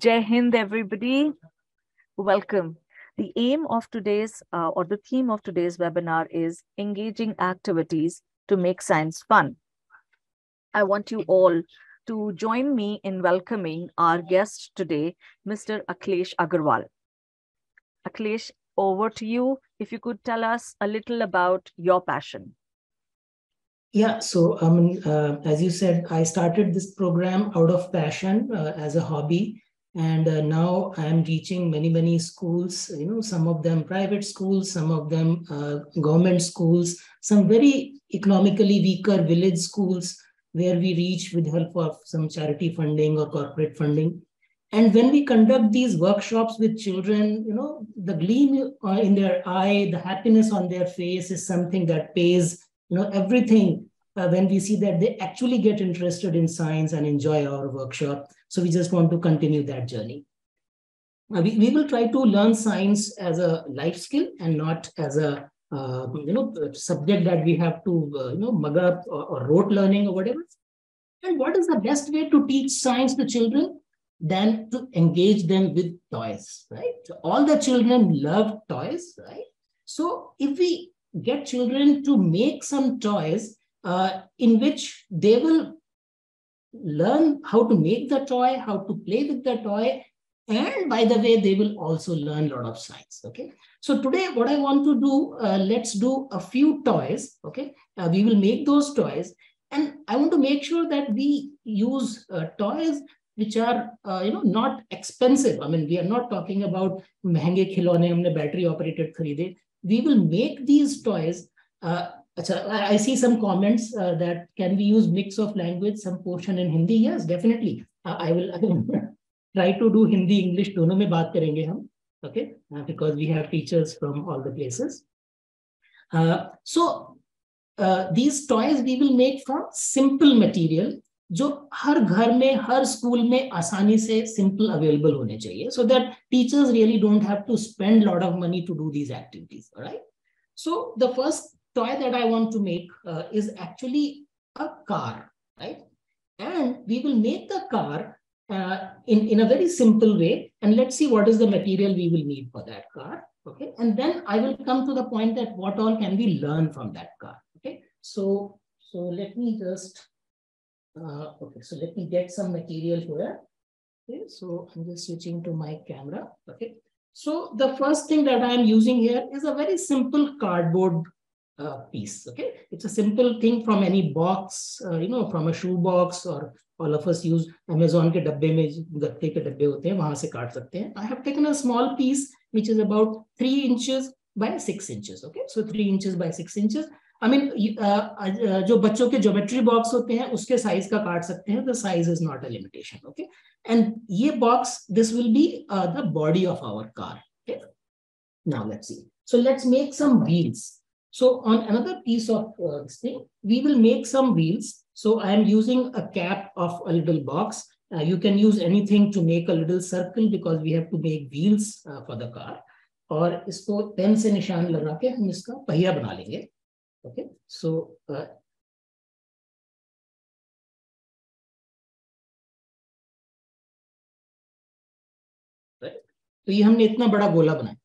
Jai Hind, everybody. Welcome. The aim of today's or the theme of today's webinar is engaging activities to make science fun. I want you all to join me in welcoming our guest today, Mr. Akhilesh Agarwal. Akhilesh, over to you. If you could tell us a little about your passion. Yeah, so as you said, I started this program out of passion as a hobby, and now I am reaching many schools. Some of them private schools, some of them government schools, some very economically weaker village schools where we reach with help of some charity funding or corporate funding. And when we conduct these workshops with children, the gleam in their eye, the happiness on their face is something that pays everything when we see that they actually get interested in science and enjoy our workshop. So we just want to continue that journey. We will try to learn science as a life skill and not as a subject that we have to mug up or rote learning or whatever. And what is the best way to teach science to children than to engage them with toys, right? So all the children love toys, right? So if we get children to make some toys in which they will learn how to make the toy, how to play with the toy, and by the way, they will also learn a lot of science, okay? So today, what I want to do, let's do a few toys, okay? We will make those toys, and I want to make sure that we use toys which are not expensive. I mean, we are not talking about महंगे खिलौने हमने battery operated खरीदे. We will make these toys. I see some comments that can we use mix of language, some portion in Hindi? Yes, definitely. I will try to do Hindi, English, दोनों में बात करेंगे हम, okay? Because we have teachers from all the places. So these toys we will make from simple material, जो हर घर में, हर school में आसानी से simple available होने चाहिए, so that teachers really don't have to spend a lot of money to do these activities, all right? So the first toy that I want to make is actually a car, right? And we will make the car in a very simple way, and let's see what is the material we will need for that car, okay? And then I will come to the point that what all can we learn from that car, okay? So let me just, okay, so let me get some material here. Okay, so I'm just switching to my camera, okay? So the first thing that I'm using here is a very simple cardboard piece, okay? It's a simple thing from any box, from a shoe box, or all of us use Amazon के डब्बे में गत्ते के डब्बे होते हैं, वहां से काट सकते हैं. I have taken a small piece which is about 3 inches by 6 inches, okay? So 3 inches by 6 inches. I mean, जो बच्चों के ज्योमेट्री बॉक्स होते हैं उसके साइज का काट सकते हैं. The size is not a limitation, okay? And ये box, this will be the body of our car, okay? Now let's see. So let's make some wheels. So on another piece of this thing, we will make some wheels. So I am using a cap of a little box. You can use anything to make a little circle because we have to make wheels for the car. और इसको pen से निशान लगा के हम इसका पहिया बना लेंगे. Okay, so right. तो ये हमने इतना बड़ा गोला बनाया.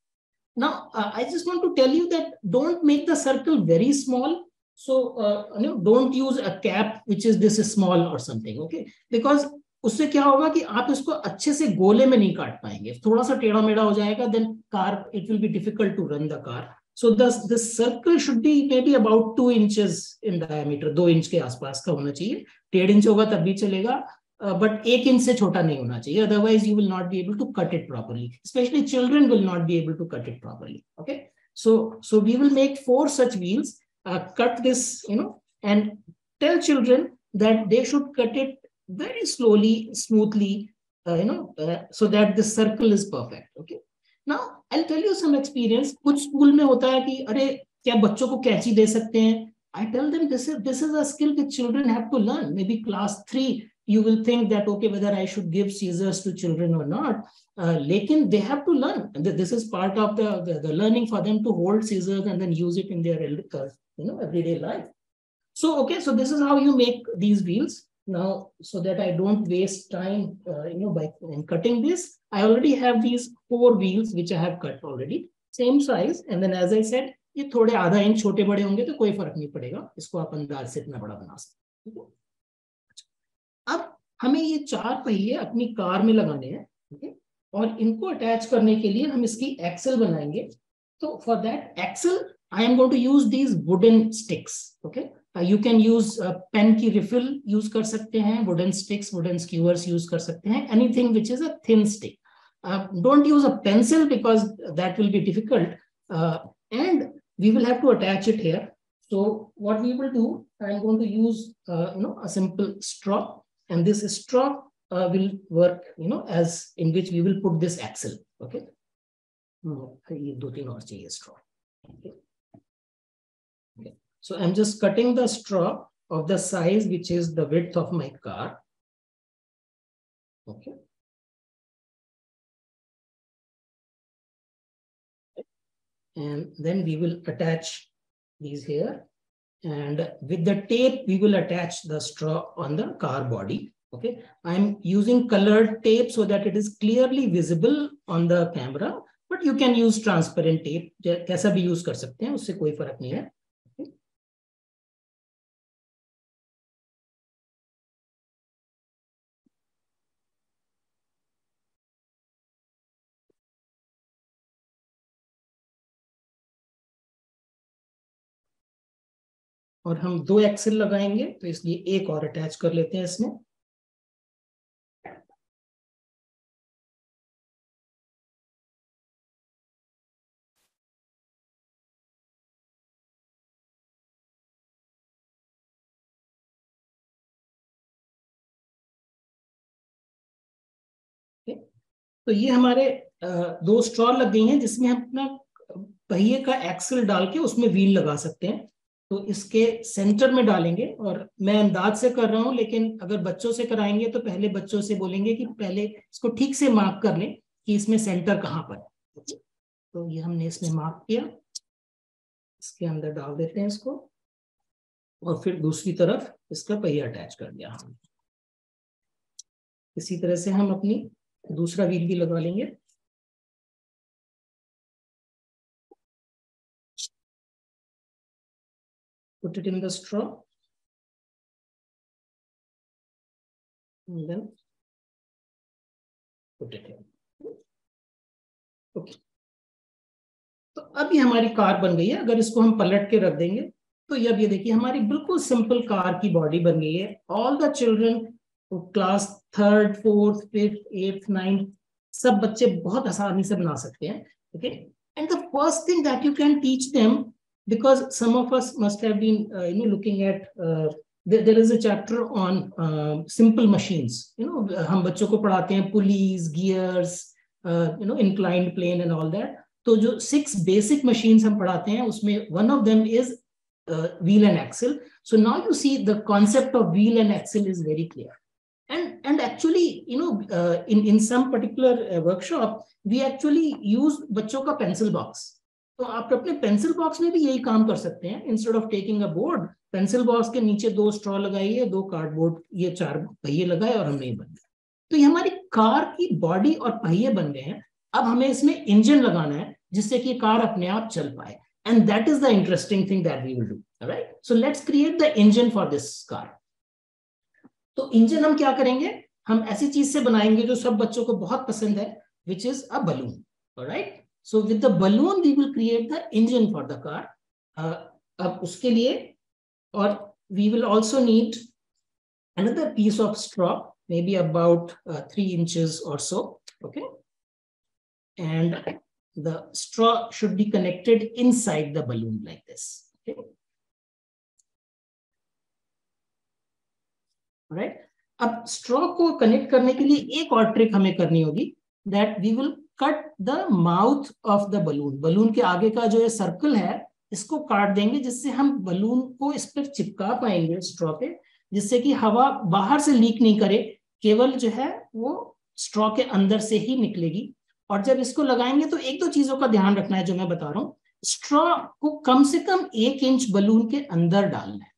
Now, I just want to tell you that don't make the circle very small. So, don't use a cap which is this small or something, okay? Because उससे क्या होगा कि आप इसको अच्छे से गोले में नहीं काट पाएंगे. थोड़ा सा टेढ़ा मेढ़ा हो जाएगा, then car, it will be difficult to run the car. So the circle should be maybe about 2 inches in diameter. 2 inch के आसपास का होना चाहिए. 1.5 इंच होगा तब भी चलेगा. But 1 inch से छोटा नहीं होना चाहिए. Otherwise, you will not be able to cut it properly. Especially children will not be able to cut it properly. Okay. So we will make 4 such wheels. Cut this, and tell children that they should cut it very slowly, smoothly, so that the circle is perfect. Okay. Now I'll tell you some experience. कुछ school में होता है कि अरे क्या बच्चों को कैंची दे सकते हैं? I tell them this is a skill that children have to learn. Maybe class 3. You will think that, okay, whether I should give scissors to children or not, lekin they have to learn. This is part of the learning for them to hold scissors and then use it in their everyday life. So, okay, so this is how you make these wheels. now, so that I don't waste time, by cutting this, I already have these 4 wheels which I have cut already, same size. And then as I said, ये थोड़े आधा inch छोटे बड़े होंगे तो कोई फर्क नहीं पड़ेगा, इसको आप अंदाज से इतना बड़ा बना सकते हैं। अब हमें ये 4 पहिए अपनी कार में लगाने हैं, ठीक, और इनको अटैच करने के लिए हम इसकी एक्सल बनाएंगे। तो for that axle I am going to use these wooden sticks. Okay, you can use pen की refill use कर सकते हैं, wooden sticks, wooden skewers use कर सकते हैं, anything which is a thin stick. Don't use a pencil because that will be difficult, and we will have to attach it here. So what we will do, I am going to use a simple straw, and this straw will work, as in which we will put this axle. Okay, ये 2-3 और चाहिए straw. Okay. Okay. So I'm just cutting the straw of the size which is the width of my car. Okay. And then we will attach these here. And with the tape, we will attach the straw on the car body. Okay. I'm using colored tape so that it is clearly visible on the camera. But you can use transparent tape. कैसा भी use कर सकते हैं, उससे कोई फर्क नहीं है. और हम 2 एक्सेल लगाएंगे, तो इसलिए एक और अटैच कर लेते हैं इसमें. तो ये हमारे 2 स्ट्रॉ लग गई हैं, जिसमें हम अपना पहिए का एक्सल डाल के उसमें व्हील लगा सकते हैं. तो इसके सेंटर में डालेंगे, और मैं अंदाज से कर रहा हूं, लेकिन अगर बच्चों से कराएंगे तो पहले बच्चों से बोलेंगे कि पहले इसको ठीक से मार्क कर लें कि इसमें सेंटर कहाँ पर है. तो ये हमने इसमें मार्क किया, इसके अंदर डाल देते हैं इसको, और फिर दूसरी तरफ इसका पहिया अटैच कर दिया. इसी तरह से हम अपनी दूसरा व्हील भी लगा लेंगे. Put it in the straw, and then put it in. Okay. तो अब ये हमारी कार बन गई है. अगर इसको हम पलट के रख देंगे तो ये देखिए हमारी बिल्कुल सिंपल कार की बॉडी बन गई है. All the children, class 3rd, 4th, 5th, 8th, 9th, सब बच्चे बहुत आसानी से बना सकते हैं. Okay, and the first thing that you can teach them, because some of us must have been looking at there is a chapter on simple machines. हम बच्चों को पढ़ाते हैं pulleys, gears, inclined plane and all that. तो जो 6 basic machines हम पढ़ाते हैं, उसमें one of them is wheel and axle. So now you see the concept of wheel and axle is very clear. And actually, in some particular workshop, we actually use बच्चों का pencil box. तो आप अपने pencil box में भी यही काम कर सकते हैं. Instead of taking a board, pencil box के नीचे 2 स्ट्रॉ लगाइए, 2 कार्डबोर्ड, ये 4 पहिए लगाए, और हमने ये बन गया. तो ये हमारी कार की बॉडी और पहिए बन गए हैं. अब हमें इसमें इंजन लगाना है, जिससे कि कार अपने आप चल पाए. And that is the interesting thing that we will do. Right, so let's create the engine for this car. तो इंजन हम क्या करेंगे, हम ऐसी चीज से बनाएंगे जो सब बच्चों को बहुत पसंद है, which is a balloon. Right, so with the balloon we will create the engine for the car. अब उसके लिए, और we will also need another piece of straw, maybe about 3 inches or so. Okay, and the straw should be connected inside the balloon like this. Okay, all right. अब straw को connect करने के लिए एक और ट्रिक हमें करनी होगी, that we will cut the mouth of the balloon. Balloon के आगे का जो ये सर्कल है, इसको काट देंगे, जिससे हम बलून को इस पर चिपका पाएंगे स्ट्रॉ पे, जिससे कि हवा बाहर से लीक नहीं करे, केवल जो है वो स्ट्रॉ के अंदर से ही निकलेगी. और जब इसको लगाएंगे तो 1-2 चीजों का ध्यान रखना है, जो मैं बता रहा हूँ. स्ट्रॉ को कम से कम 1 इंच बलून के अंदर डालना है.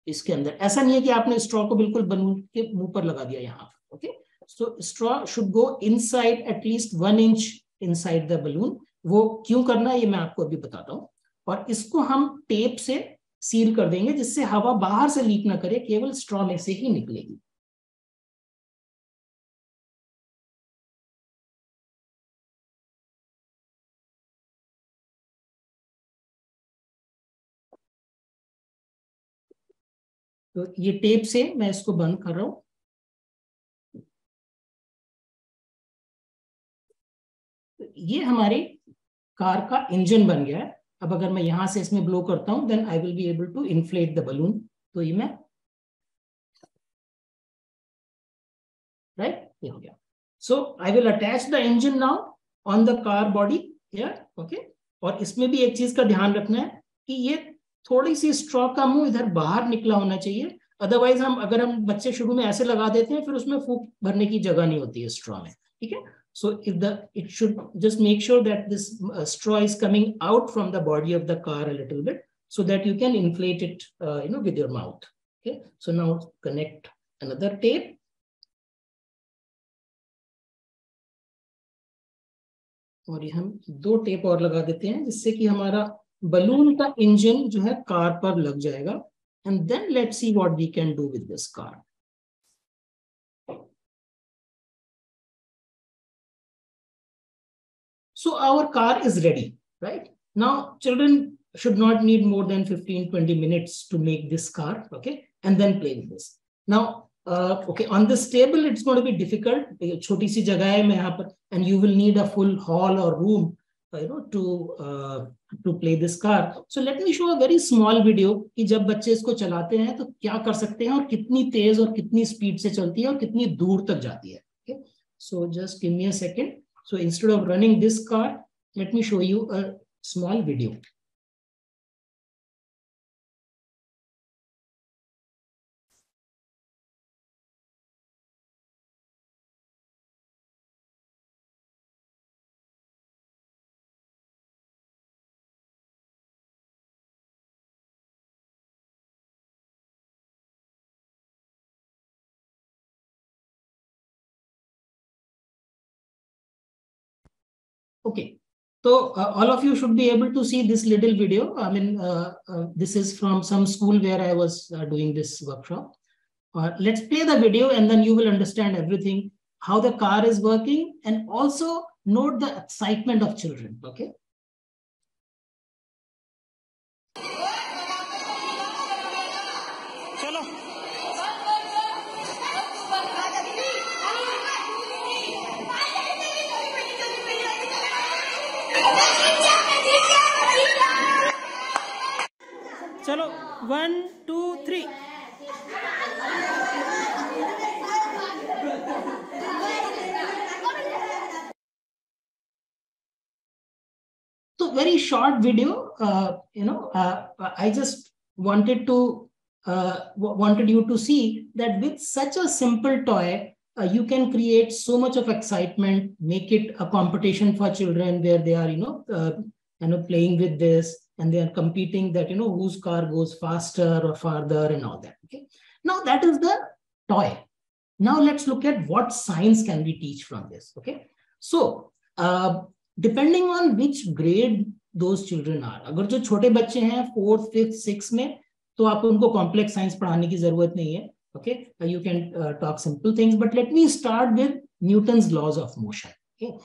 इसके अंदर। ऐसा नहीं है कि आपने स्ट्रॉ को बिल्कुल बलून के मुंह पर लगा दिया यहाँ पर। Okay, so straw should go inside at least 1 inch inside the balloon. वो क्यों करना है ये मैं आपको अभी बताता हूँ। और इसको हम टेप से सील कर देंगे जिससे हवा बाहर से लीक ना करे, केवल स्ट्रॉ में से ही निकलेगी। तो ये टेप से मैं इसको बंद कर रहा हूं। ये हमारी कार का इंजन बन गया है। अब अगर मैं यहां से इसमें ब्लो करता हूं then I will be able to inflate the balloon. तो ये मैं राइट ये हो गया। So I will attach the engine now on the car body here. Okay, और इसमें भी एक चीज का ध्यान रखना है कि ये थोड़ी सी स्ट्रॉ का मुंह इधर बाहर निकला होना चाहिए। अदरवाइज अगर हम बच्चे शुरू में ऐसे लगा देते हैं फिर उसमें फूंक भरने की जगह नहीं होती है स्ट्रॉ में। ठीक है, so it should just make sure that this straw is coming out from the body of the car a little bit so that you can inflate it with your mouth. Okay, so now connect another tape. और ये हम 2 tape और लगा देते हैं जिससे कि हमारा बलून का इंजन जो है कार पर लग जाएगा। And then let's see what we can do with this car. So our car is ready, right? Now children should not need more than 15-20 minutes to make this car, okay? And then play with this. Now, okay, on this table, it's going to be difficult. Choti si jagah hai mein yahan par, and you will need a full hall or room, to play this car. So let me show a very small video कि जब बच्चे इसको चलाते हैं तो क्या कर सकते हैं और कितनी तेज और कितनी स्पीड से चलती है और कितनी दूर तक जाती है। Okay, so just give me a second. So instead of running this car, let me show you a small video. Okay, so all of you should be able to see this little video. I mean, this is from some school where I was doing this workshop. Let's play the video and then you will understand everything, how the car is working, and also note the excitement of children. Okay. चलो 1 2 3। So very short video. I just wanted you to see that with such a simple toy, you can create so much of excitement, make it a competition for children where they are playing with this and they are competing that whose car goes faster or farther and all that. Okay, now that is the toy. Now let's look at what science can we teach from this. Okay, so depending on which grade those children are, अगर जो छोटे बच्चे हैं 4th 5th 6th में, तो आप उनको complex science पढ़ाने की जरूरत नहीं है. Okay, you can talk simple things, but let me start with Newton's laws of motion. Okay,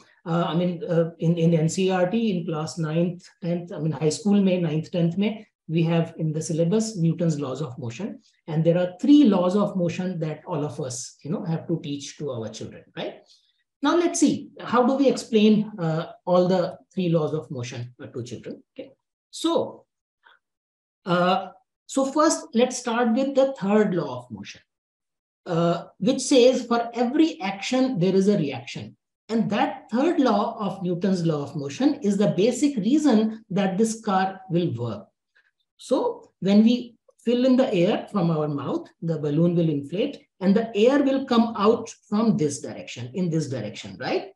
in NCERT in class 9th 10th, high school में 9th 10th में, we have in the syllabus Newton's laws of motion, and there are 3 laws of motion that all of us have to teach to our children, right? Now let's see, how do we explain all the 3 laws of motion to children? Okay, so first let's start with the 3rd law of motion, which says for every action there is a reaction. And that 3rd law of Newton's law of motion is the basic reason that this car will work. So when we fill in the air from our mouth, the balloon will inflate and the air will come out from this direction, in this direction, right?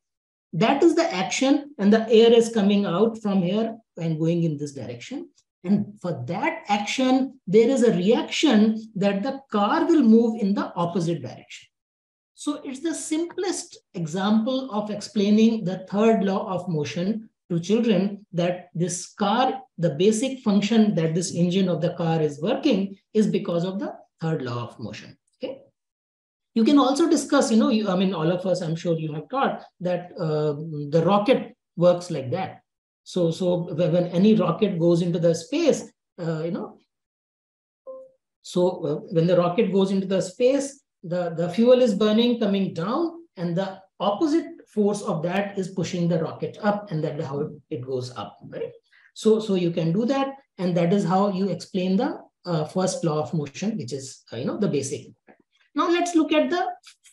That is the action, and the air is coming out from here and going in this direction. And for that action, there is a reaction that the car will move in the opposite direction. So it's the simplest example of explaining the third law of motion to children, that this car, the basic function that this engine of the car is working is because of the third law of motion. Okay. You can also discuss, all of us, I'm sure you have taught that the rocket works like that. So when any rocket goes into the space, when the rocket goes into the space, the fuel is burning coming down, and the opposite force of that is pushing the rocket up, and that's how it goes up, right? So you can do that, and that is how you explain the first law of motion, which is the basic. Now let's look at the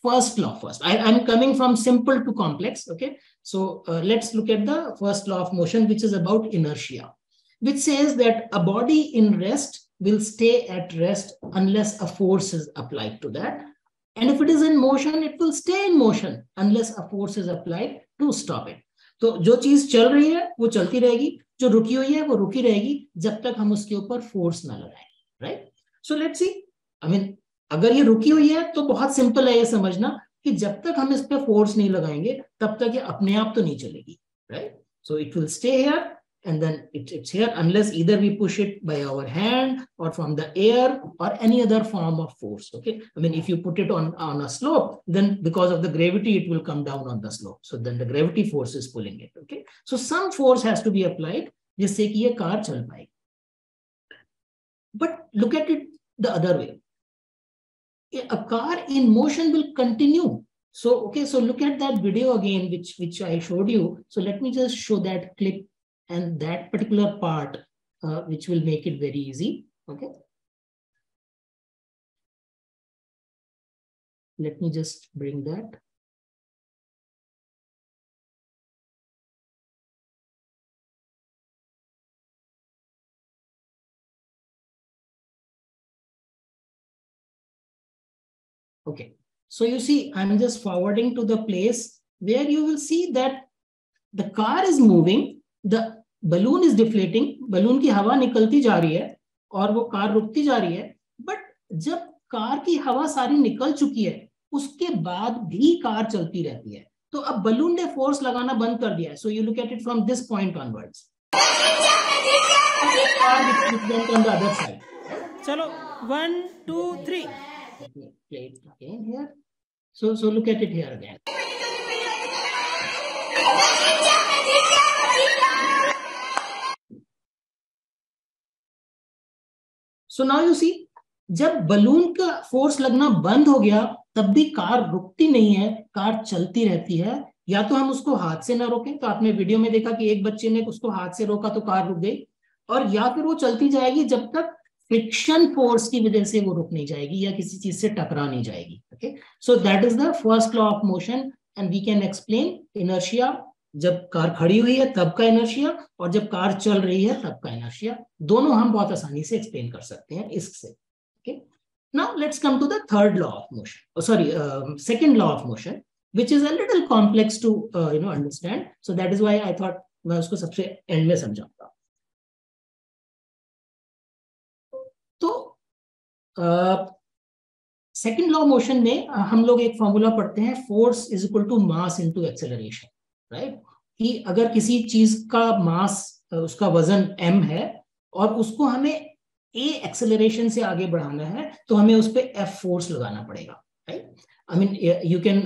first law first. I'm coming from simple to complex. Okay, so let's look at the first law of motion, which is about inertia, which says that a body in rest will stay at rest unless a force is applied to that. And if it is in motion, it will stay in motion unless a force is applied to stop it. तो जो चीज चल रही है वो चलती रहेगी, जो रुकी हुई है वो रुकी रहेगी जब तक हम उसके ऊपर फोर्स ना लगाएं, राइट? सो लेट्स सी, अगर ये रुकी हुई है तो बहुत सिंपल है ये समझना कि जब तक हम इस पे फोर्स नहीं लगाएंगे तब तक ये अपने आप तो नहीं चलेगी, right? So it will stay here and then it's here unless either we push it by our hand or from the air or any other form of force. Okay, if you put it on a slope, then because of the gravity it will come down on the slope, so then the gravity force is pulling it. Okay, so some force has to be applied जिससे कि ये car चल पाए. But look at it the other way. A car in motion will continue. So okay, so look at that video again which I showed you. So let me just show that clip and that particular part, which will make it very easy. Okay. Let me just bring that. Okay. So you see, I'm just forwarding to the place where you will see that the car is moving, the balloon is deflating, balloon की हवा निकलती जा रही है और वो car रुकती जा रही है. बट जब कार की हवा सारी निकल चुकी है उसके बाद भी कार चलती रहती है. तो अब बलून ने फोर्स लगाना बंद कर दिया है. So you look at it from this point onwards. On the other side. चलो 1 2 3. Let me play it again here. So look at it here again. So now you see, जब balloon का force लगना बंद हो गया तब भी car रुकती नहीं है, कार चलती रहती है. या तो हम उसको हाथ से ना रोकें, तो आपने वीडियो में देखा कि एक बच्चे ने उसको हाथ से रोका तो कार रुक गई, और या फिर वो चलती जाएगी जब तक फ्रिक्शन फोर्स की वजह से वो रुक नहीं जाएगी या किसी चीज से टकरा नहीं जाएगी. Okay, so that is the first law of motion and we can explain inertia. जब कार खड़ी हुई है तब का इनर्शिया और जब कार चल रही है तब का इनर्शिया, दोनों हम बहुत आसानी से एक्सप्लेन कर सकते हैं इससे. Okay, now let's come to the third law of motion, second law of motion, which is a little complex to understand. So that is why I thought मैं उसको सबसे एंड में समझाऊंगा. तो सेकंड लॉ मोशन में हम लोग एक फॉर्मूला पढ़ते हैं, force is equal to mass into acceleration, right? कि अगर किसी चीज का मास, उसका वजन m है और उसको हमें a एक्सेलरेशन से आगे बढ़ाना है तो हमें उस पे f फोर्स लगाना पड़ेगा, right? I mean, you can,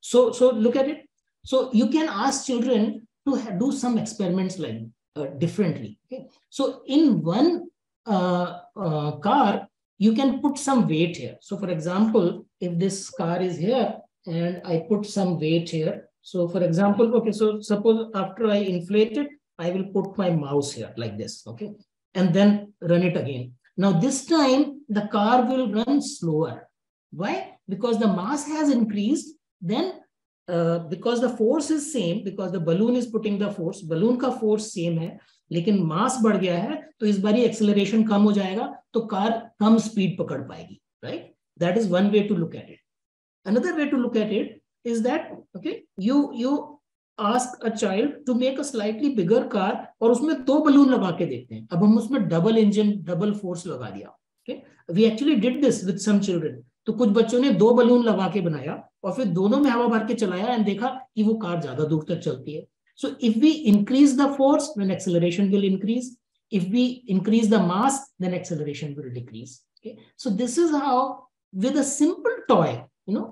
so look at it. So you can ask children to do some experiments like differently. Okay. So in one car, you can put some weight here. So for example, if this car is here and I put some weight here. So for example, okay, so suppose after I inflate it, I will put my mouse here like this, okay, and then run it again. Now this time the car will run slower. Why? Because the mass has increased, then because the force is same, because the balloon is putting the force, balloon का force same है, लेकिन mass बढ़ गया है, तो इस बारी acceleration कम हो जाएगा, तो कार कम speed पकड़ पाएगी, right? That is one way to look at it. Another way to look at it is that, okay, you ask a child to make a slightly bigger car और उसमें 2 balloon लगा के देखते हैं. अब हम उसमें डबल इंजन डबल फोर्स लगा दिया. Okay, we actually did this with some children. तो कुछ बच्चों ने 2 बलून लगा के बनाया और फिर दोनों में हवा भर के चलाया और देखा कि वो कार ज्यादा दूर तक चलती है. So if we increase the force, then acceleration will increase. If we increase the mass, then acceleration will decrease. Okay, so this is how, with a simple toy,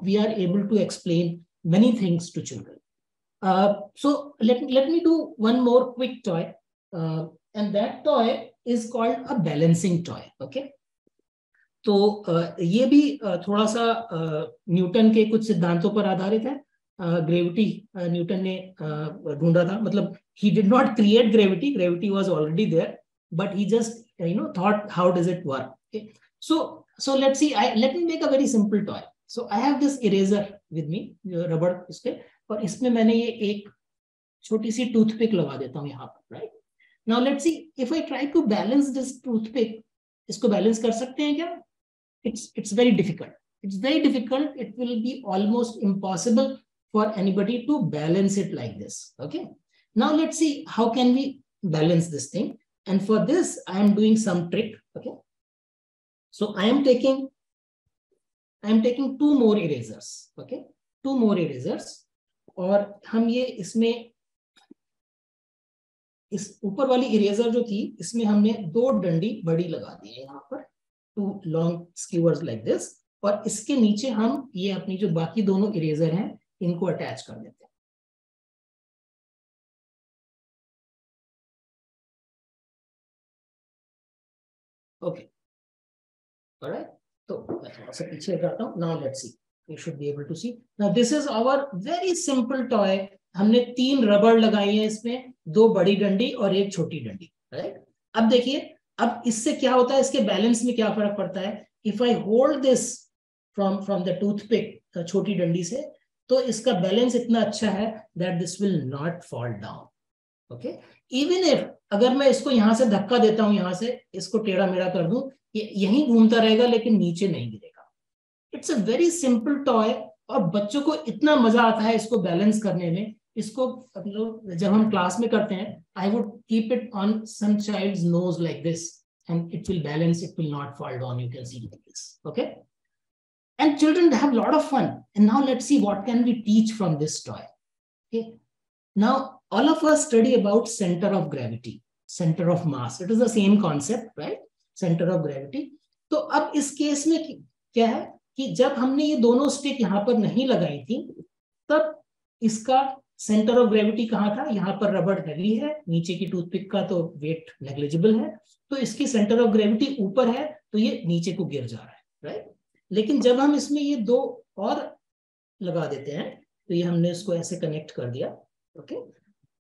we are able to explain many things to children. So let me do one more quick toy, and that toy is called a balancing toy. Okay, तो ये भी थोड़ा सा Newton के कुछ सिद्धांतों पर आधारित है. ग्रेविटी न्यूटन ने ढूंढा था, मतलब he did not create gravity was already there, but he just thought how does it work. Okay, so let's see, let me make a very simple toy. So I have this eraser with me, रबड़ इसके, और इसमें मैंने ये एक छोटी सी toothpick लगा देता हूँ यहाँ पर. Right, now let's see if I try to balance this toothpick. इसको बैलेंस कर सकते हैं क्या? It's very difficult. It's very difficult. It will be almost impossible for anybody to balance it like this. Okay, now let's see how can we balance this thing. And for this I am doing some trick. Okay, so I am taking 2 more erasers. Okay, 2 more erasers, और हम ये इसमें इस ऊपर वाली eraser जो थी इसमें हमने 2 डंडी बड़ी लगा दी है यहाँ पर, 2 long skewers like this, और इसके नीचे हम ये अपनी जो बाकी दोनों इरेजर हैं इनको अटैच कर देते हैं. ओके, ऑलराइट, तो मैं थोड़ा सा पीछे जाता हूँ. Now let's C, you should be able to see. Now this is our very simple toy. हमने 3 रबड़ लगाई है इसमें, 2 बड़ी डंडी और 1 छोटी डंडी. राइट, अब देखिए, अब इससे क्या होता है, इसके बैलेंस में क्या फर्क पड़ता है. If I hold this from the toothpick, छोटी डंडी से, तो इसका बैलेंस इतना अच्छा है that this will not fall down. Okay, even if अगर मैं इसको यहां से धक्का देता हूं, यहां से इसको टेढ़ा मेढ़ा कर दूं, ये यहीं घूमता रहेगा लेकिन नीचे नहीं गिरेगा. It's a very simple toy, और बच्चों को इतना मजा आता है इसको बैलेंस करने में. इसको जब हम क्लास में करते हैं, I would keep it on some child's nose like this, and it will balance, it will not fall down. You can see like this. Okay, and children have a lot of fun. And now let's see what can we teach from this toy. Okay, now all of us study about center of gravity, center of mass. It is the same concept, right? Center of gravity. तो अब इस case में क्या है कि जब हमने ये दोनों स्टिक यहाँ पर नहीं लगाई थी, तब इसका सेंटर ऑफ ग्रेविटी कहाँ था? यहाँ पर रबड़ हैवी है, नीचे की टूथपिक का तो वेट नेग्लिजिबल है, तो इसकी सेंटर ऑफ ग्रेविटी ऊपर है, तो ये नीचे को गिर जा रहा है. राइट, लेकिन जब हम इसमें ये 2 और लगा देते हैं, तो ये हमने इसको ऐसे कनेक्ट कर दिया. ओके,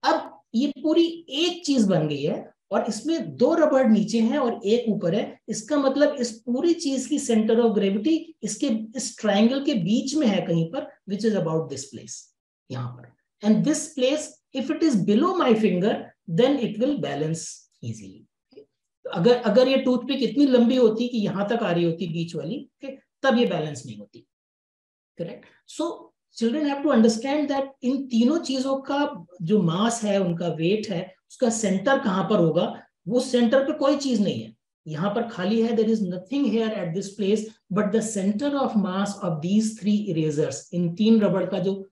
अब ये पूरी एक चीज बन गई है, और इसमें 2 रबड़ नीचे हैं और 1 ऊपर है. इसका मतलब इस पूरी चीज की सेंटर ऑफ ग्रेविटी इसके इस ट्राइंगल के बीच में है कहीं पर, which is about this place, यहाँ पर. And this place, if it is below my finger, then it will balance easily. अगर ये टूथपिक इतनी लंबी होती कि यहां तक आ रही होती बीच वाली, तब ये बैलेंस नहीं होती. Correct. So children have to understand that इन तीनों चीजों का जो मास है, उनका वेट है, उसका सेंटर कहां पर होगा. वो सेंटर पे कोई चीज नहीं है, यहाँ पर खाली है. There is nothing here at this place, but the centre of mass of these 3 erasers, in 3 रबड़ का जो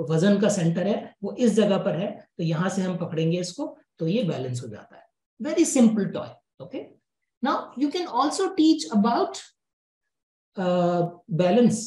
वजन का सेंटर है वो इस जगह पर है. तो यहां से हम पकड़ेंगे इसको, तो ये बैलेंस हो जाता है. Very simple toy. Okay, now you can also teach about balance.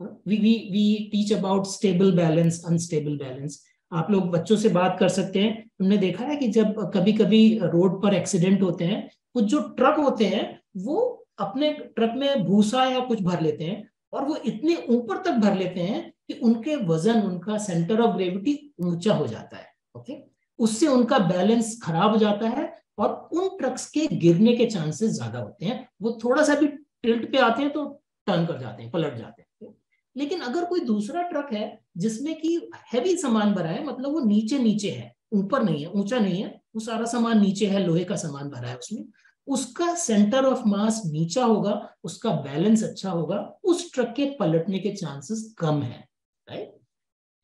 We teach about stable balance, unstable balance. आप लोग बच्चों से बात कर सकते हैं. हमने देखा है कि जब कभी कभी रोड पर एक्सीडेंट होते हैं, कुछ जो ट्रक होते हैं वो अपने ट्रक में भूसा या कुछ भर लेते हैं, और वो इतने ऊपर तक भर लेते हैं कि उनके वजन, उनका सेंटर ऑफ ग्रेविटी ऊंचा हो जाता है. ओके, उससे उनका बैलेंस खराब हो जाता है, और उन ट्रक्स के गिरने के चांसेस ज्यादा होते हैं. वो थोड़ा सा भी टिल्ट पे आते हैं तो टर्न कर जाते हैं, पलट जाते हैं. लेकिन अगर कोई दूसरा ट्रक है जिसमें कि हैवी सामान भरा है, मतलब वो नीचे नीचे है, ऊपर नहीं है, ऊंचा नहीं है, वो सारा सामान नीचे है, लोहे का सामान भरा है उसमें, उसका सेंटर ऑफ मास नीचा होगा, उसका बैलेंस अच्छा होगा, उस ट्रक के पलटने के चांसेस कम है. राइट,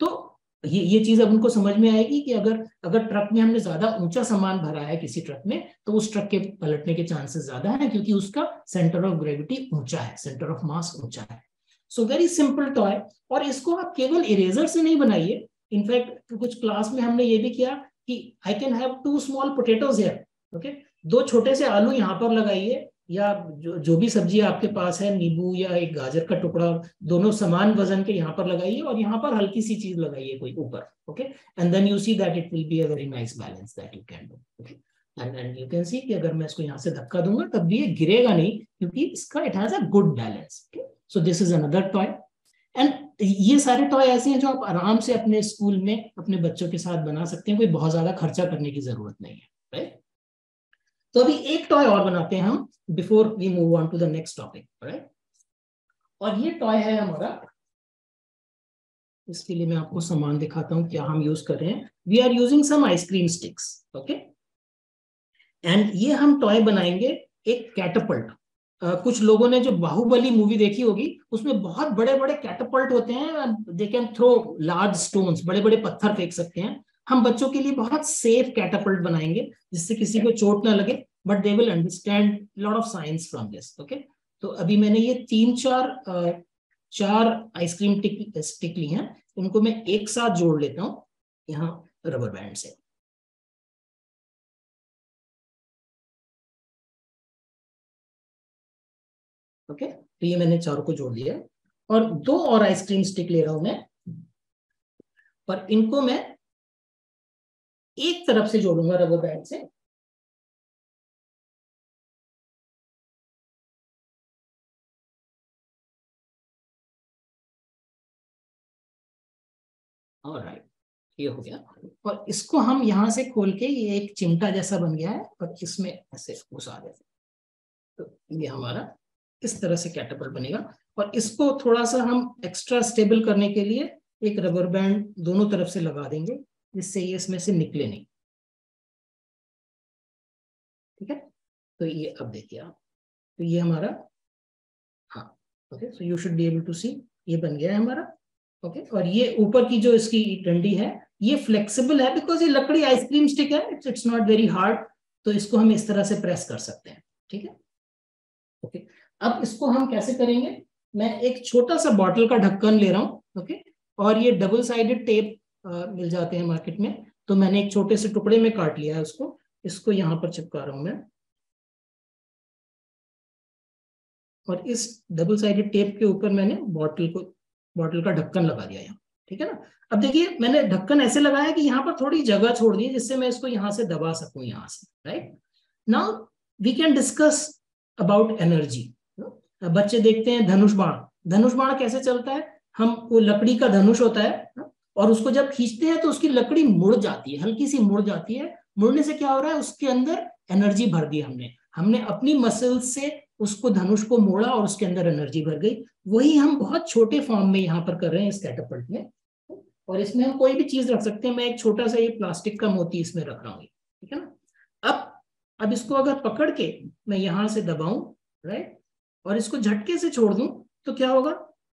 तो ये चीज अब उनको समझ में आएगी कि अगर ट्रक में हमने ज्यादा ऊंचा सामान भरा है किसी ट्रक में, तो उस ट्रक के पलटने के चांसेस ज्यादा है, क्योंकि उसका सेंटर ऑफ ग्रेविटी ऊंचा है, सेंटर ऑफ मास ऊंचा है। So very simple toy. और इसको आप केवल इरेजर से नहीं बनाइए। इनफैक्ट कुछ क्लास में हमने ये भी किया कि I can have 2 small potatoes here, okay, 2 छोटे से आलू यहाँ पर लगाइए, या जो भी सब्जी आपके पास है, नींबू या एक गाजर का टुकड़ा, दोनों समान वजन के यहाँ पर लगाइए, और यहाँ पर हल्की सी चीज लगाइए कोई ऊपर, okay, and then you see that it will be a very nice balance that you can do, okay. And you can see कि अगर मैं इसको यहाँ से धक्का दूंगा तब भी ये गिरेगा नहीं, क्योंकि इसका it has a good balance, okay. So this is another toy. And ये सारे टॉय ऐसे हैं जो आप आराम से अपने स्कूल में अपने बच्चों के साथ बना सकते हैं, कोई बहुत ज्यादा खर्चा करने की जरूरत नहीं है, राइट। तो अभी एक टॉय और बनाते हैं हम before we move on to the next topic, right. और ये टॉय है हमारा, इसके लिए मैं आपको सामान दिखाता हूं क्या हम यूज कर रहे हैं। We are using some ice cream sticks, okay, and ये हम टॉय बनाएंगे एक कैटapult। कुछ लोगों ने जो बाहुबली मूवी देखी होगी, उसमें बहुत बड़े बड़े कैटapult होते हैं, they can throw large stones, बड़े बड़े पत्थर फेंक सकते हैं। हम बच्चों के लिए बहुत सेफ कैटapult बनाएंगे, जिससे किसी को चोट ना लगे, but they will understand lot of science from this, okay. तो अभी मैंने ये 4 आइसक्रीम स्टिक ली हैं, उनको मैं एक साथ जोड़ लेता हूँ यहाँ रबर बैंड से, ओके। तो ये मैंने 4 को जोड़ दिया, और 2 और आइसक्रीम स्टिक ले रहा हूं मैं, और इनको मैं एक तरफ से जोड़ूंगा रबर बैंड से, ऑलराइट, ये हो गया। और इसको हम यहां से खोल के, ये एक चिमटा जैसा बन गया है, और इसमें ऐसे घुसा देते, तो ये हमारा इस तरह से कैटapult बनेगा। और इसको थोड़ा सा हम एक्स्ट्रा स्टेबल करने के लिए एक रबर बैंड दोनों तरफ से लगा देंगे, जिससे ये इसमें से निकले नहीं, ठीक है। तो ये अब देखिए आप, तो ये हमारा, हाँ, okay, so you should be able to see, ये बन गया है हमारा, ओके। और ये ऊपर की जो इसकी डंडी है, ये फ्लेक्सिबल है, बिकॉज ये लकड़ी आइसक्रीम स्टिक है, इट्स नॉट वेरी हार्ड, तो इसको हम इस तरह से प्रेस कर सकते हैं, ठीक है, ओके। अब इसको हम कैसे करेंगे, मैं एक छोटा सा बॉटल का ढक्कन ले रहा हूं, ओके, और ये डबल साइडेड टेप मिल जाते हैं मार्केट में, तो मैंने एक छोटे से टुकड़े में काट लिया है उसको, इसको यहां पर चिपका रहा हूं मैं, और इस डबल साइडेड टेप के ऊपर मैंने बॉटल का ढक्कन लगा दिया यहाँ, ठीक है ना। अब देखिए मैंने ढक्कन ऐसे लगाया कि यहाँ पर थोड़ी जगह छोड़ दी, जिससे मैं इसको यहाँ से दबा सकूं, यहाँ से, right. Now we can discuss about energy. बच्चे देखते हैं धनुष बाण, धनुष बाण कैसे चलता है, हम वो लकड़ी का धनुष होता है, और उसको जब खींचते हैं तो उसकी लकड़ी मुड़ जाती है, हल्की सी मुड़ जाती है। मुड़ने से क्या हो रहा है, उसके अंदर एनर्जी भर दी हमने अपनी मसल्स से उसको धनुष को मोड़ा, और उसके अंदर एनर्जी भर गई। वही हम बहुत छोटे फॉर्म में यहाँ पर कर रहे हैं इस कैटapult में, और इसमें हम कोई भी चीज रख सकते हैं। मैं एक छोटा सा ये प्लास्टिक का मोती इसमें रख रहा हूँ, ठीक है ना। अब इसको अगर पकड़ के मैं यहां से दबाऊं, राइट, और इसको झटके से छोड़ दूं, तो क्या होगा,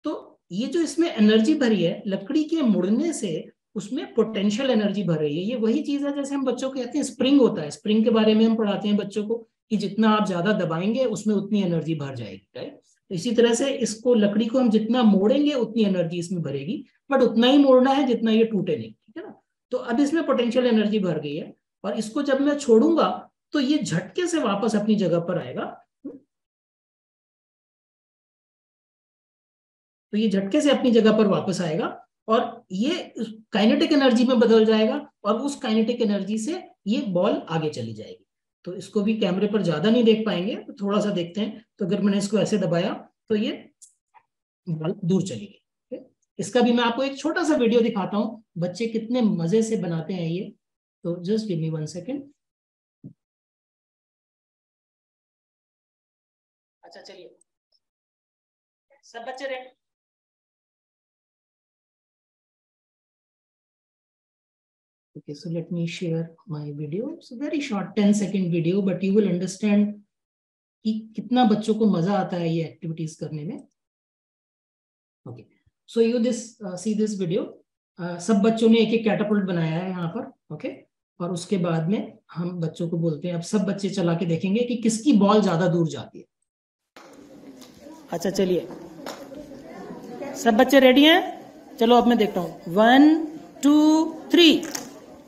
तो ये जो इसमें एनर्जी भरी है लकड़ी के मुड़ने से, उसमें पोटेंशियल एनर्जी भर रही है। ये वही चीज है जैसे हम बच्चों को कहते हैं स्प्रिंग होता है, स्प्रिंग के बारे में हम पढ़ाते हैं बच्चों को कि जितना आप ज्यादा दबाएंगे उसमें उतनी एनर्जी भर जाएगी, राइट। तो इसी तरह से इसको, लकड़ी को हम जितना मोड़ेंगे उतनी एनर्जी इसमें भरेगी, बट उतना ही मोड़ना है जितना ये टूटे नहीं, ठीक है ना। तो अब इसमें पोटेंशियल एनर्जी भर गई है, और इसको जब मैं छोड़ूंगा तो ये झटके से वापस अपनी जगह पर आएगा। तो ये झटके से अपनी जगह पर वापस आएगा, और ये काइनेटिक एनर्जी में बदल जाएगा, और उस काइनेटिक एनर्जी से ये बॉल आगे चली जाएगी। तो इसको भी कैमरे पर ज्यादा नहीं देख पाएंगे, तो थोड़ा सा देखते हैं। तो अगर मैंने इसको ऐसे दबाया तो ये बॉल दूर चली गई। इसका भी मैं आपको एक छोटा सा वीडियो दिखाता हूँ, बच्चे कितने मजे से बनाते हैं ये। तो जस्ट गिव मी 1 सेकेंड। अच्छा चलिए, सब बच्चे ready. Okay, so let me share my video. It's a very short 10-second video, but you will understand कि कितना बच्चों को मजा आता है ये एक्टिविटीज करने में। Okay, so you see this video. सब बच्चों ने एक एक कैटापल्ट बनाया है यहाँ पर, ओके। और उसके बाद में हम बच्चों को बोलते हैं, अब सब बच्चे चला के देखेंगे कि किसकी बॉल ज्यादा दूर जाती है। अच्छा चलिए, सब बच्चे रेडी हैं? चलो अब मैं देखता हूँ। 1 2 3।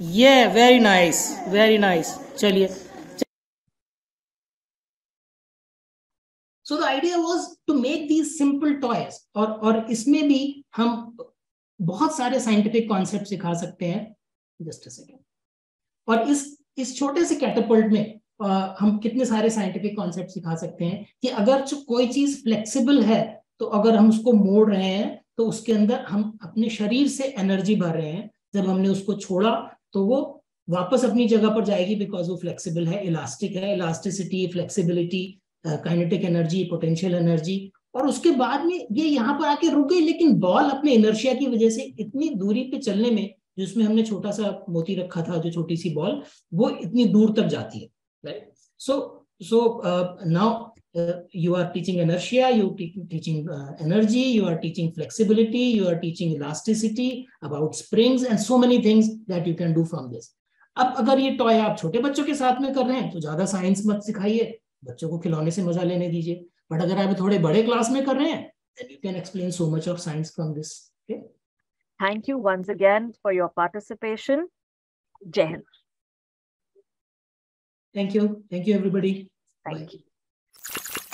ये वेरी नाइस, वेरी नाइस। चलिए। So the idea was to make these simple toys, और इसमें भी हम बहुत सारे साइंटिफिक कॉन्सेप्ट सिखा सकते हैं। Just a second. और इस छोटे से कैटापल्ट में हम कितने सारे साइंटिफिक कॉन्सेप्ट सिखा सकते हैं कि अगर कोई चीज फ्लेक्सिबल है तो अगर हम उसको मोड़ रहे हैं तो उसके अंदर हम अपने शरीर से एनर्जी भर रहे हैं। जब हमने उसको छोड़ा तो वो वापस अपनी जगह पर जाएगी, बिकॉज वो फ्लेक्सिबल है, इलास्टिक है। Elasticity, flexibility, kinetic energy, potential energy. और उसके बाद में ये यहाँ पर आके रुक गई, लेकिन बॉल अपने इनर्शिया की वजह से इतनी दूरी पे चलने में, जिसमें हमने छोटा सा मोती रखा था, जो छोटी सी बॉल, वो इतनी दूर तक जाती है, right. So now you are teaching inertia, you teaching energy, you are teaching flexibility, you are teaching elasticity, about springs and so many things that you can do from this. अब अगर ये toy आप छोटे बच्चों के साथ में कर रहे हैं तो ज्यादा साइंस मत सिखाइए, बच्चों को खिलौने से मजा लेने दीजिए। बट अगर आप थोड़े बड़े क्लास में कर रहे हैं, then you can explain so much of science from this. Okay? Thank you once again for your participation. Jai Hind. Thank you. Thank you, everybody. Thank Bye. you.